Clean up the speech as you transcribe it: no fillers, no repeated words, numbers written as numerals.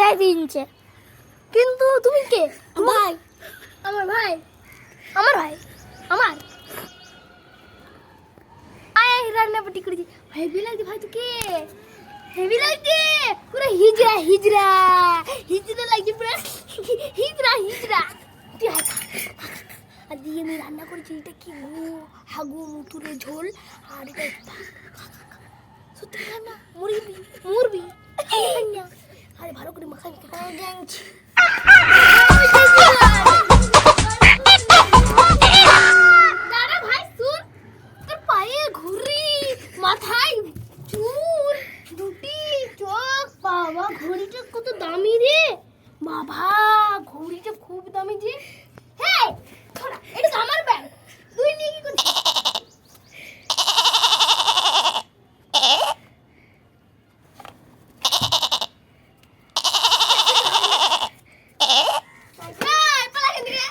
3.5 ইঞ্চি। কিন্তু তুমি কে? ভাই, আমার ভাই, আমার ভাই, আমার আয় রান্না পাটি করেছি। হেভি লাগছে ভাই, তুই কে? হেভি লাগছে পুরো হিজড়া হিজড়া হিজড়া লাগছে পুরো হিজড়া হিজড়া। তুই আয় খা। আর দিয়ে আমি রান্না করেছি, এটা কি গো, হাগু মুতুরে ঝোল। আর এটা সত্যি রান্না, মুরগি মুরবি আরে ভালো করে মাখাই জানছি। দাঁড়া ভাই, শুন, তোর পায়ে ঘুরি, মাথায় চুল, দুটি চোখ, বাবা ঘড়িটা কত দামি রে বাবা, ঘড়িটা খুব দামি যে। হ্যাঁ এটা তো আমার ব্যাগ, তুই নিয়ে কি করছিস? পালা এখান থেকে।